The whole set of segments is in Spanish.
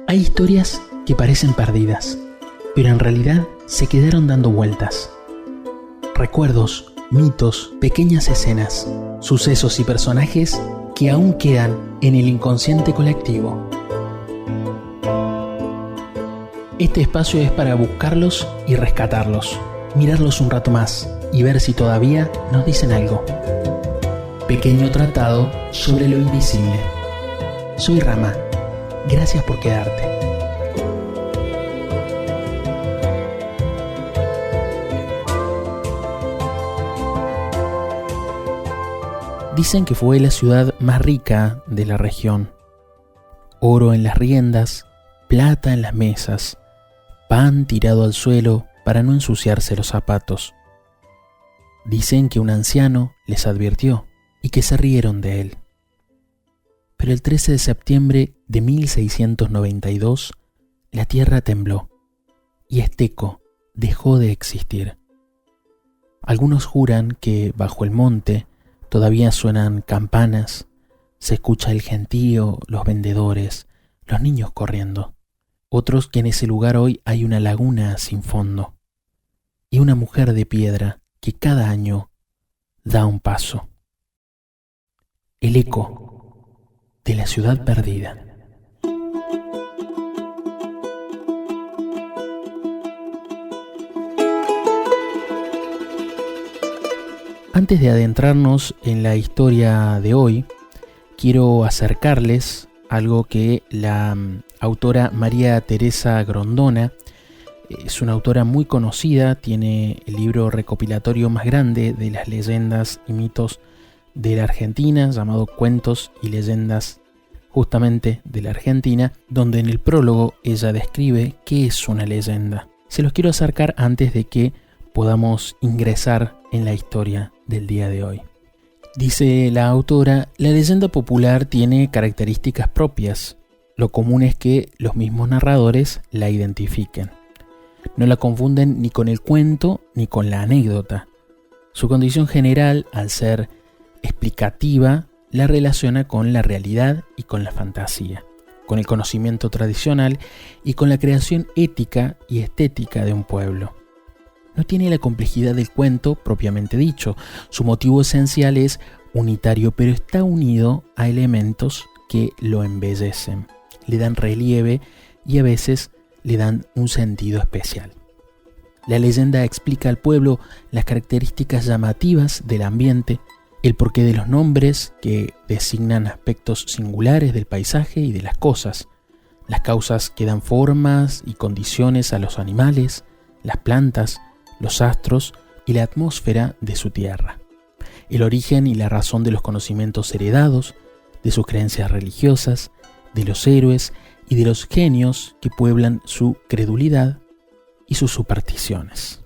Hay historias que parecen perdidas, pero en realidad se quedaron dando vueltas. Recuerdos, mitos, pequeñas escenas, sucesos y personajes que aún quedan en el inconsciente colectivo. Este espacio es para buscarlos y rescatarlos, mirarlos un rato más y ver si todavía nos dicen algo. Pequeño tratado sobre lo invisible. Soy Rama. Gracias por quedarte. Dicen que fue la ciudad más rica de la región. Oro en las riendas, plata en las mesas, pan tirado al suelo para no ensuciarse los zapatos. Dicen que un anciano les advirtió y que se rieron de él. Pero el 13 de septiembre de 1692, la tierra tembló y Esteco dejó de existir. Algunos juran que bajo el monte todavía suenan campanas, se escucha el gentío, los vendedores, los niños corriendo. Otros que en ese lugar hoy hay una laguna sin fondo y una mujer de piedra que cada año da un paso. El eco de la ciudad perdida. Antes de adentrarnos en la historia de hoy, quiero acercarles algo que la autora María Teresa Grondona, es una autora muy conocida, tiene el libro recopilatorio más grande de las leyendas y mitos de la Argentina, llamado Cuentos y Leyendas justamente de la Argentina, donde en el prólogo ella describe qué es una leyenda. Se los quiero acercar antes de que podamos ingresar en la historia del día de hoy. Dice la autora, la leyenda popular tiene características propias. Lo común es que los mismos narradores la identifiquen. No la confunden ni con el cuento ni con la anécdota. Su condición general, al ser explicativa, la relaciona con la realidad y con la fantasía, con el conocimiento tradicional y con la creación ética y estética de un pueblo. No tiene la complejidad del cuento propiamente dicho. Su motivo esencial es unitario, pero está unido a elementos que lo embellecen, le dan relieve y a veces le dan un sentido especial. La leyenda explica al pueblo las características llamativas del ambiente, el porqué de los nombres que designan aspectos singulares del paisaje y de las cosas, las causas que dan formas y condiciones a los animales, las plantas, los astros y la atmósfera de su tierra, el origen y la razón de los conocimientos heredados, de sus creencias religiosas, de los héroes y de los genios que pueblan su credulidad y sus supersticiones.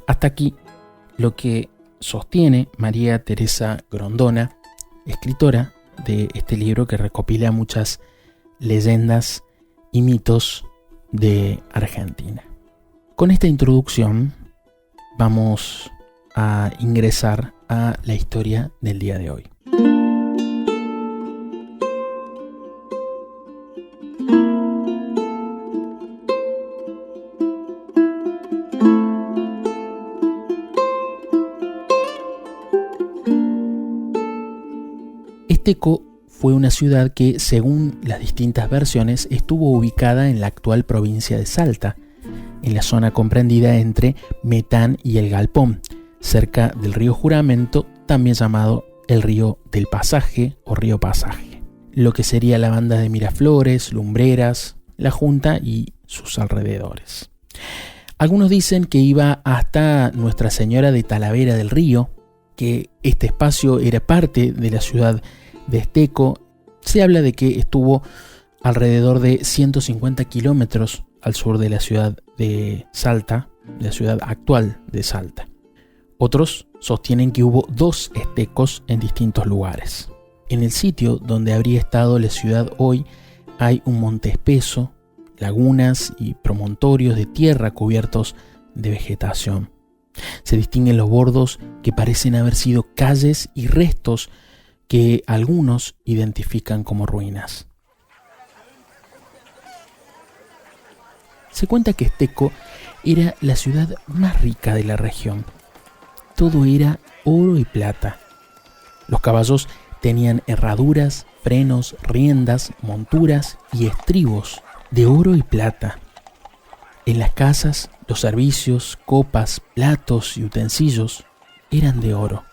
Hasta aquí lo que sostiene María Teresa Grondona, escritora de este libro que recopila muchas leyendas y mitos de Argentina. Con esta introducción vamos a ingresar a la historia del día de hoy. Esteco fue una ciudad que, según las distintas versiones, estuvo ubicada en la actual provincia de Salta, en la zona comprendida entre Metán y el Galpón, cerca del río Juramento, también llamado el río del Pasaje o río Pasaje, lo que sería la banda de Miraflores, Lumbreras, La Junta y sus alrededores. Algunos dicen que iba hasta Nuestra Señora de Talavera del Río, que este espacio era parte de la ciudad de Esteco. Se habla de que estuvo alrededor de 150 kilómetros al sur de la ciudad de Salta, la ciudad actual de Salta. Otros sostienen que hubo 2 estecos en distintos lugares. En el sitio donde habría estado la ciudad hoy hay un monte espeso, lagunas y promontorios de tierra cubiertos de vegetación. Se distinguen los bordos que parecen haber sido calles y restos que algunos identifican como ruinas. Se cuenta que Esteco era la ciudad más rica de la región. Todo era oro y plata. Los caballos tenían herraduras, frenos, riendas, monturas y estribos de oro y plata. En las casas, los servicios, copas, platos y utensilios eran de oro.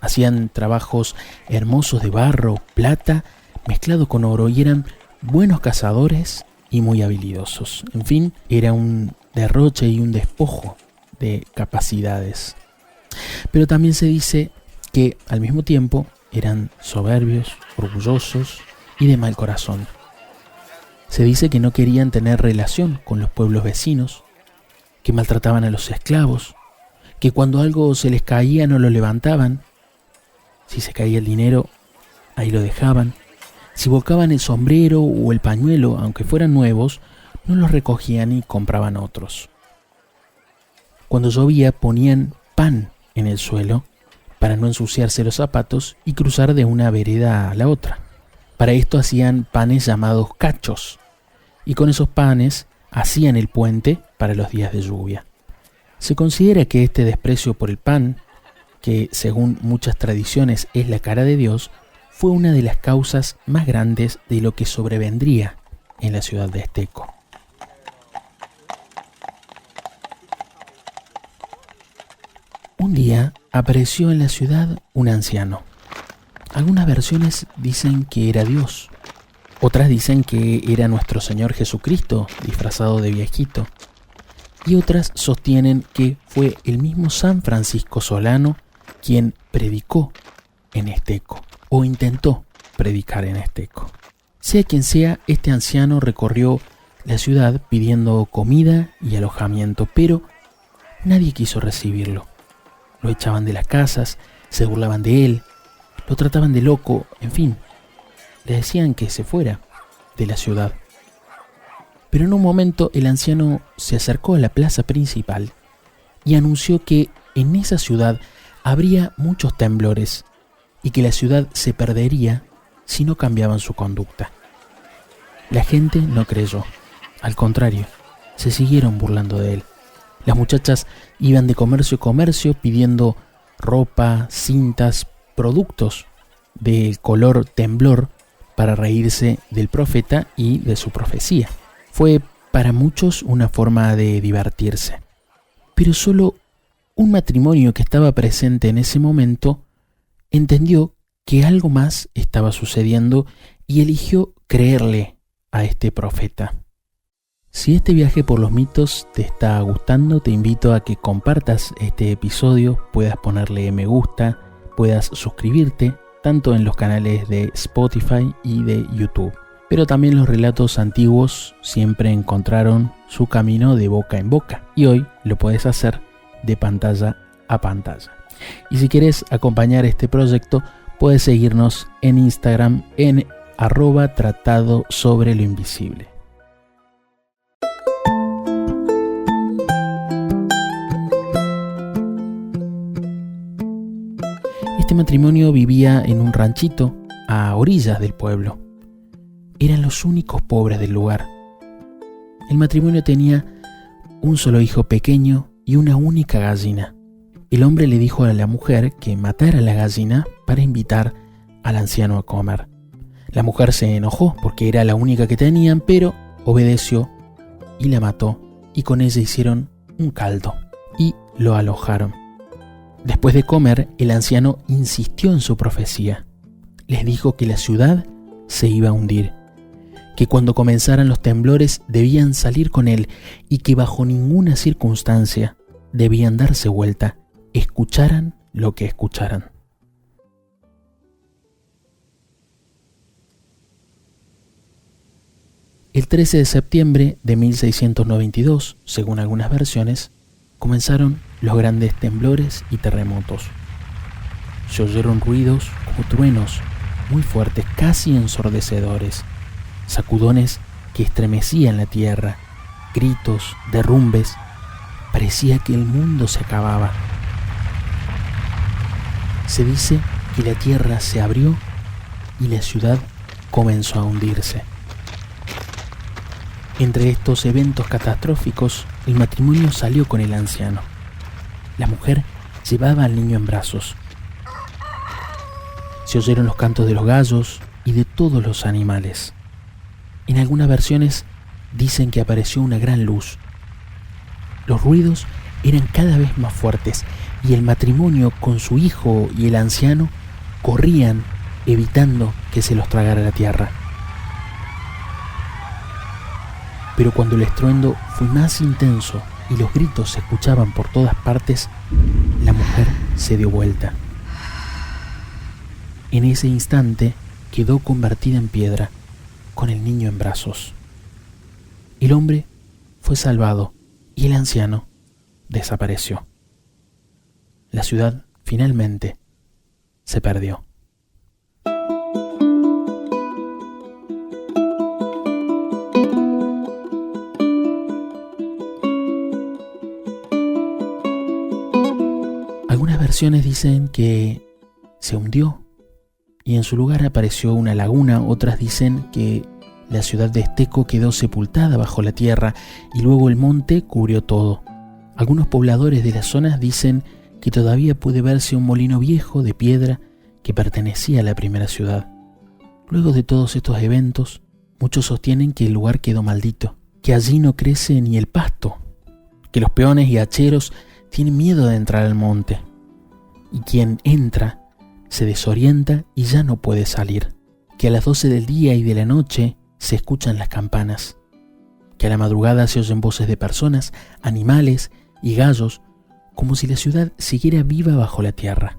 Hacían trabajos hermosos de barro, plata, mezclado con oro, y eran buenos cazadores y muy habilidosos. En fin, era un derroche y un despojo de capacidades. Pero también se dice que al mismo tiempo eran soberbios, orgullosos y de mal corazón. Se dice que no querían tener relación con los pueblos vecinos, que maltrataban a los esclavos, que cuando algo se les caía no lo levantaban. Si se caía el dinero, ahí lo dejaban. Si volcaban el sombrero o el pañuelo, aunque fueran nuevos, no los recogían y compraban otros. Cuando llovía, ponían pan en el suelo para no ensuciarse los zapatos y cruzar de una vereda a la otra. Para esto hacían panes llamados cachos, y con esos panes hacían el puente para los días de lluvia. Se considera que este desprecio por el pan, que según muchas tradiciones es la cara de Dios, fue una de las causas más grandes de lo que sobrevendría en la ciudad de Esteco. Un día apareció en la ciudad un anciano. Algunas versiones dicen que era Dios. Otras dicen que era nuestro Señor Jesucristo disfrazado de viejito. Y otras sostienen que fue el mismo San Francisco Solano quien predicó en Esteco, o intentó predicar en Esteco. Sea quien sea, este anciano recorrió la ciudad pidiendo comida y alojamiento, pero nadie quiso recibirlo. Lo echaban de las casas, se burlaban de él, lo trataban de loco, en fin, le decían que se fuera de la ciudad. Pero en un momento el anciano se acercó a la plaza principal y anunció que en esa ciudad habría muchos temblores y que la ciudad se perdería si no cambiaban su conducta. La gente no creyó, al contrario, se siguieron burlando de él. Las muchachas iban de comercio a comercio pidiendo ropa, cintas, productos del color temblor para reírse del profeta y de su profecía. Fue para muchos una forma de divertirse. Pero solo un matrimonio que estaba presente en ese momento entendió que algo más estaba sucediendo y eligió creerle a este profeta. Si este viaje por los mitos te está gustando, te invito a que compartas este episodio, puedas ponerle me gusta, puedas suscribirte, tanto en los canales de Spotify y de YouTube. Pero también los relatos antiguos siempre encontraron su camino de boca en boca, y hoy lo puedes hacer de pantalla a pantalla. Y si quieres acompañar este proyecto, puedes seguirnos en Instagram en @tratado sobre lo invisible. Este matrimonio vivía en un ranchito a orillas del pueblo. Eran los únicos pobres del lugar. El matrimonio tenía un solo hijo pequeño y una única gallina. El hombre le dijo a la mujer que matara a la gallina para invitar al anciano a comer. La mujer se enojó porque era la única que tenían, pero obedeció y la mató, y con ella hicieron un caldo y lo alojaron. Después de comer, el anciano insistió en su profecía. Les dijo que la ciudad se iba a hundir, que cuando comenzaran los temblores debían salir con él y que bajo ninguna circunstancia debían darse vuelta, escucharan lo que escucharan. El 13 de septiembre de 1692, según algunas versiones, comenzaron los grandes temblores y terremotos. Se oyeron ruidos como truenos muy fuertes, casi ensordecedores, sacudones que estremecían la tierra, gritos, derrumbes. Parecía que el mundo se acababa. Se dice que la tierra se abrió y la ciudad comenzó a hundirse. Entre estos eventos catastróficos, el matrimonio salió con el anciano. La mujer llevaba al niño en brazos. Se oyeron los cantos de los gallos y de todos los animales. En algunas versiones dicen que apareció una gran luz. Los ruidos eran cada vez más fuertes y el matrimonio con su hijo y el anciano corrían evitando que se los tragara la tierra. Pero cuando el estruendo fue más intenso y los gritos se escuchaban por todas partes, la mujer se dio vuelta. En ese instante quedó convertida en piedra, con el niño en brazos. El hombre fue salvado y el anciano desapareció. La ciudad finalmente se perdió. Algunas versiones dicen que se hundió y en su lugar apareció una laguna. Otras dicen que la ciudad de Esteco quedó sepultada bajo la tierra y luego el monte cubrió todo. Algunos pobladores de las zonas dicen que todavía puede verse un molino viejo de piedra que pertenecía a la primera ciudad. Luego de todos estos eventos, muchos sostienen que el lugar quedó maldito, que allí no crece ni el pasto, que los peones y hacheros tienen miedo de entrar al monte, y quien entra se desorienta y ya no puede salir, que a las 12 del día y de la noche se escuchan las campanas, que a la madrugada se oyen voces de personas, animales y gallos, como si la ciudad siguiera viva bajo la tierra.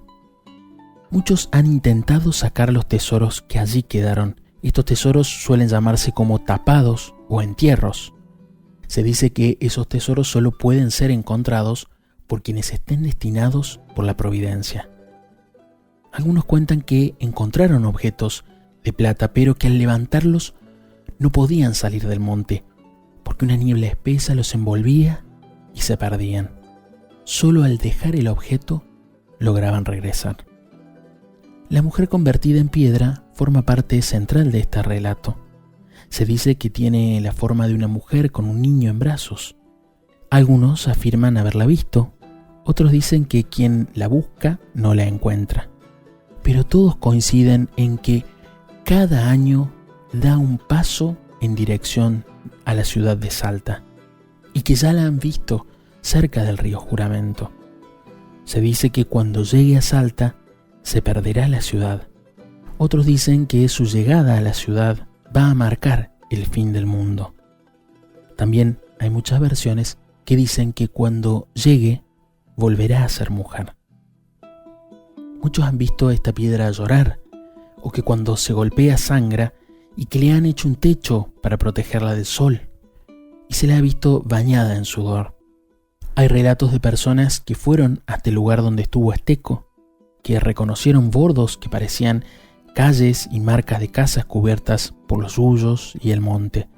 Muchos han intentado sacar los tesoros que allí quedaron. Estos tesoros suelen llamarse como tapados o entierros. Se dice que esos tesoros solo pueden ser encontrados por quienes estén destinados por la providencia. Algunos cuentan que encontraron objetos de plata, pero que al levantarlos no podían salir del monte, porque una niebla espesa los envolvía y se perdían. Solo al dejar el objeto lograban regresar. La mujer convertida en piedra forma parte central de este relato. Se dice que tiene la forma de una mujer con un niño en brazos. Algunos afirman haberla visto, otros dicen que quien la busca no la encuentra. Pero todos coinciden en que cada año da un paso en dirección a la ciudad de Salta y que ya la han visto cerca del río Juramento. Se dice que cuando llegue a Salta se perderá la ciudad. Otros dicen que su llegada a la ciudad va a marcar el fin del mundo. También hay muchas versiones que dicen que cuando llegue volverá a ser mujer. Muchos han visto esta piedra llorar, o que cuando se golpea sangra y que le han hecho un techo para protegerla del sol, y se la ha visto bañada en sudor. Hay relatos de personas que fueron hasta el lugar donde estuvo Esteco, que reconocieron bordos que parecían calles y marcas de casas cubiertas por los yuyos y el monte,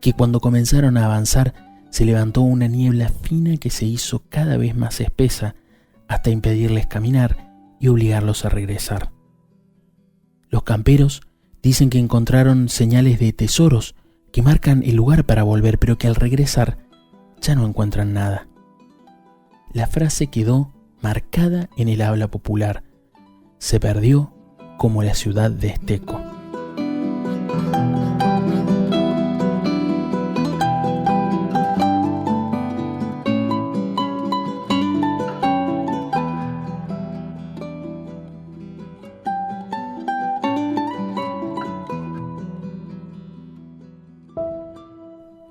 que cuando comenzaron a avanzar se levantó una niebla fina que se hizo cada vez más espesa hasta impedirles caminar y obligarlos a regresar. Los camperos dicen que encontraron señales de tesoros que marcan el lugar para volver, pero que al regresar ya no encuentran nada. La frase quedó marcada en el habla popular. Se perdió como la ciudad de Esteco.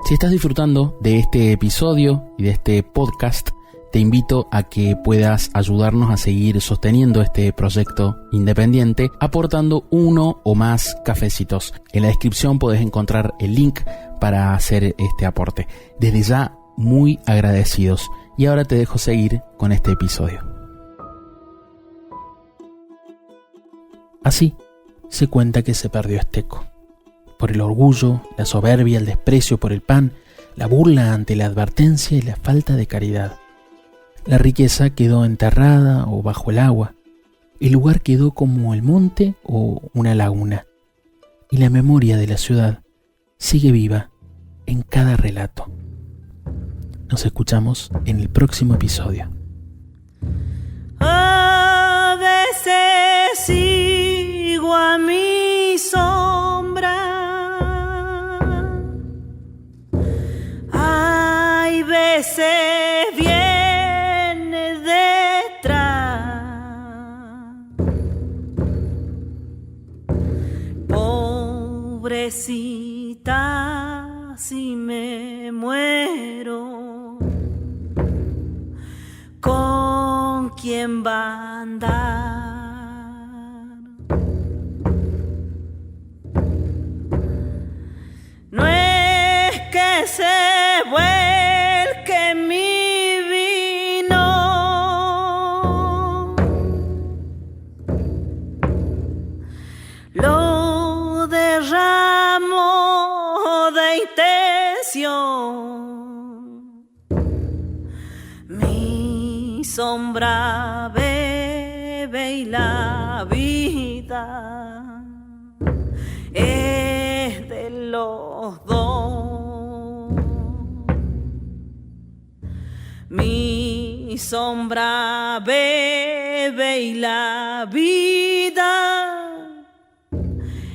Si estás disfrutando de este episodio y de este podcast, te invito a que puedas ayudarnos a seguir sosteniendo este proyecto independiente aportando uno o más cafecitos. En la descripción podés encontrar el link para hacer este aporte. Desde ya, muy agradecidos. Y ahora te dejo seguir con este episodio. Así se cuenta que se perdió Esteco. Por el orgullo, la soberbia, el desprecio por el pan, la burla ante la advertencia y la falta de caridad. La riqueza quedó enterrada o bajo el agua. El lugar quedó como el monte o una laguna. Y la memoria de la ciudad sigue viva en cada relato. Nos escuchamos en el próximo episodio. A veces sigo a mi sombra, hay veces viene detrás. Pobrecita, si me muero, ¿con quién va a andar? No es que se vuelque mi vino, lo derramo de intención. Mi sombra bebe y la vida es de los dos. Mi sombra bebe y la vida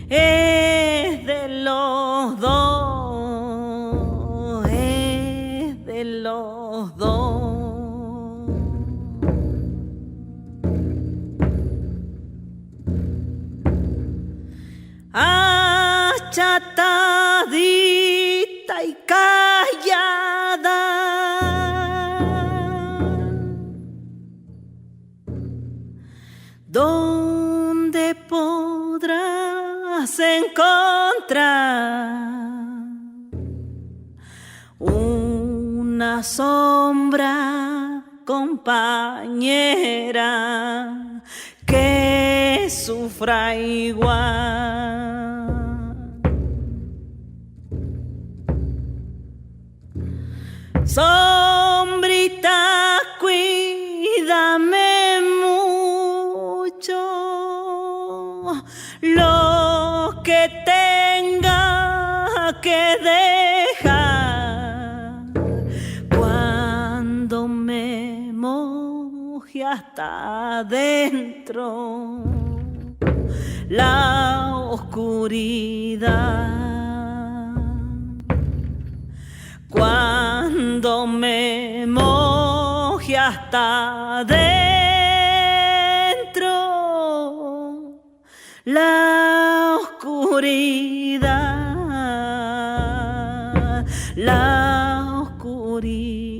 es de los dos, es de los dos. Achatadita y callada, ¿dónde podrás encontrar una sombra compañera que sufra igual? Sombrita, cuídame mucho, lo que tenga que dejar cuando me moje hasta adentro la oscuridad. Cuando me moje hasta adentro la oscuridad, la oscuridad.